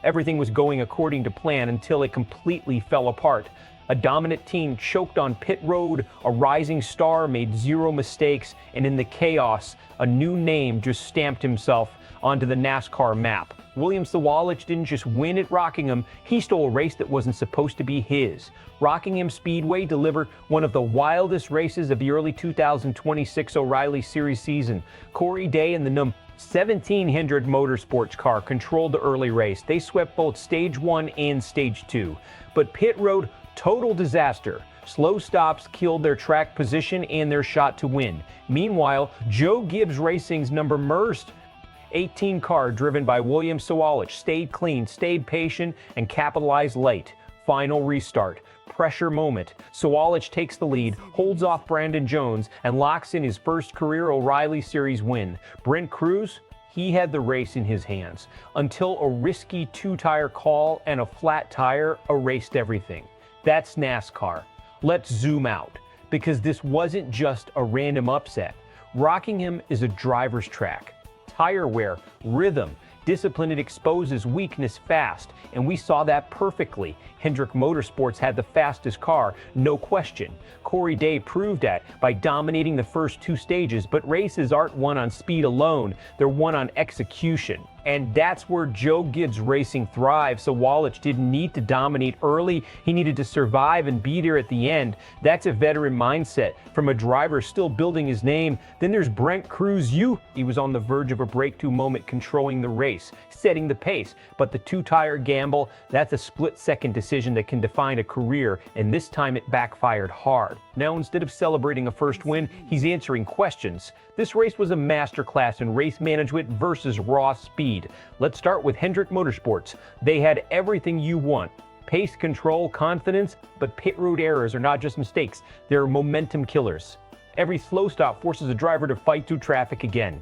Everything was going according to plan until it completely fell apart. A dominant team choked on pit road, a rising star made zero mistakes, and in the chaos, a new name just stamped himself onto the NASCAR map. William Sawalich didn't just win at Rockingham, he stole a race that wasn't supposed to be his. Rockingham Speedway delivered one of the wildest races of the early 2026 O'Reilly Series season. Corey Day and the number 17 Hendrick Motorsports car controlled the early race. They swept both Stage 1 and Stage 2. But pit road, total disaster. Slow stops killed their track position and their shot to win. Meanwhile, Joe Gibbs Racing's number 18 car driven by William Sawalich stayed clean, stayed patient, and capitalized late. Final restart. Pressure moment. Sawalich takes the lead, holds off Brandon Jones, and locks in his first career O'Reilly Series win. Brent Crews, he had the race in his hands until a risky two-tire call and a flat tire erased everything. That's NASCAR. Let's zoom out, because this wasn't just a random upset. Rockingham is a driver's track. Tire wear, rhythm, discipline, it exposes weakness fast, and we saw that perfectly. Hendrick Motorsports had the fastest car, no question. Corey Day proved that by dominating the first two stages, but races aren't won on speed alone, they're won on execution. And that's where Joe Gibbs Racing thrives. Sawalich didn't need to dominate early, he needed to survive and be there at the end. That's a veteran mindset from a driver still building his name. Then there's Brent Crews. He was on the verge of a breakthrough moment, controlling the race, setting the pace. But the two-tire gamble, that's a split-second decision that can define a career, and this time it backfired hard. Now instead of celebrating a first win, he's answering questions. This race was a masterclass in race management versus raw speed. Let's start with Hendrick Motorsports. They had everything you want. Pace, control, confidence, but pit road errors are not just mistakes, they're momentum killers. Every slow stop forces a driver to fight through traffic again.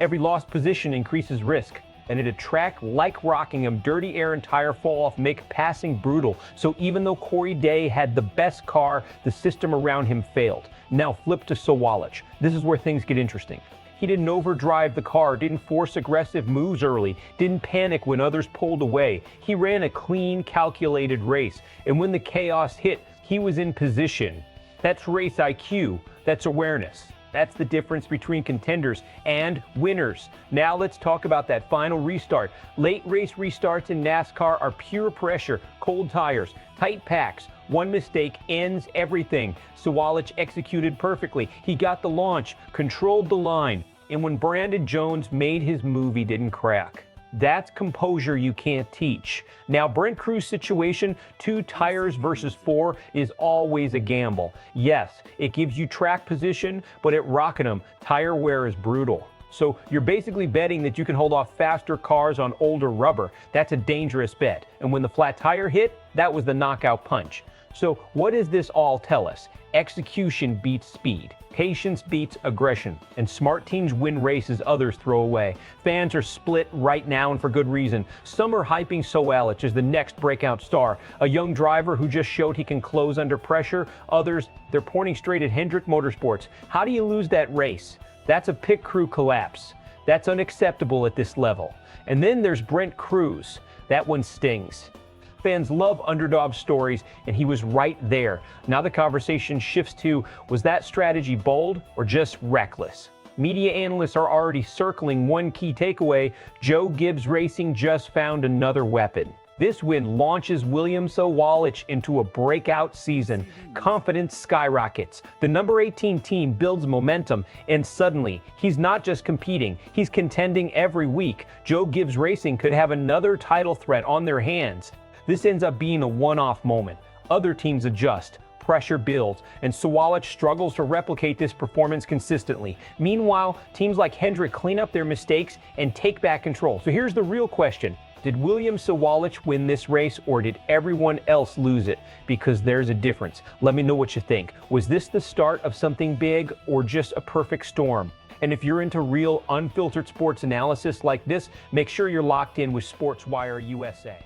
Every lost position increases risk. And at a track like Rockingham, dirty air and tire fall off make passing brutal. So even though Corey Day had the best car, the system around him failed. Now flip to Sawalich. This is where things get interesting. He didn't overdrive the car, didn't force aggressive moves early, didn't panic when others pulled away. He ran a clean, calculated race. And when the chaos hit, he was in position. That's race IQ. That's awareness. That's the difference between contenders and winners. Now let's talk about that final restart. Late race restarts in NASCAR are pure pressure, cold tires, tight packs. One mistake ends everything. Sawalich executed perfectly. He got the launch, controlled the line, and when Brandon Jones made his move, he didn't crack. That's composure you can't teach. Now, Brent Crews' situation, 2 tires versus 4, is always a gamble. Yes, it gives you track position, but at Rockingham, tire wear is brutal. So you're basically betting that you can hold off faster cars on older rubber. That's a dangerous bet. And when the flat tire hit, that was the knockout punch. So what does this all tell us? Execution beats speed. Patience beats aggression, and smart teams win races others throw away. Fans are split right now, and for good reason. Some are hyping Sawalich as the next breakout star, a young driver who just showed he can close under pressure. Others, they're pointing straight at Hendrick Motorsports. How do you lose that race? That's a pit crew collapse. That's unacceptable at this level. And then there's Brent Crews. That one stings. Fans love underdog stories, and he was right there. Now the conversation shifts to, was that strategy bold or just reckless? Media analysts are already circling one key takeaway: Joe Gibbs Racing just found another weapon. This win launches William Sawalich into a breakout season. Confidence skyrockets. The number 18 team builds momentum, and suddenly, he's not just competing, he's contending every week. Joe Gibbs Racing could have another title threat on their hands. This ends up being a one-off moment. Other teams adjust, pressure builds, and Sawalich struggles to replicate this performance consistently. Meanwhile, teams like Hendrick clean up their mistakes and take back control. So here's the real question. Did William Sawalich win this race, or did everyone else lose it? Because there's a difference. Let me know what you think. Was this the start of something big, or just a perfect storm? And if you're into real, unfiltered sports analysis like this, make sure you're locked in with SPORTSWIRE USA.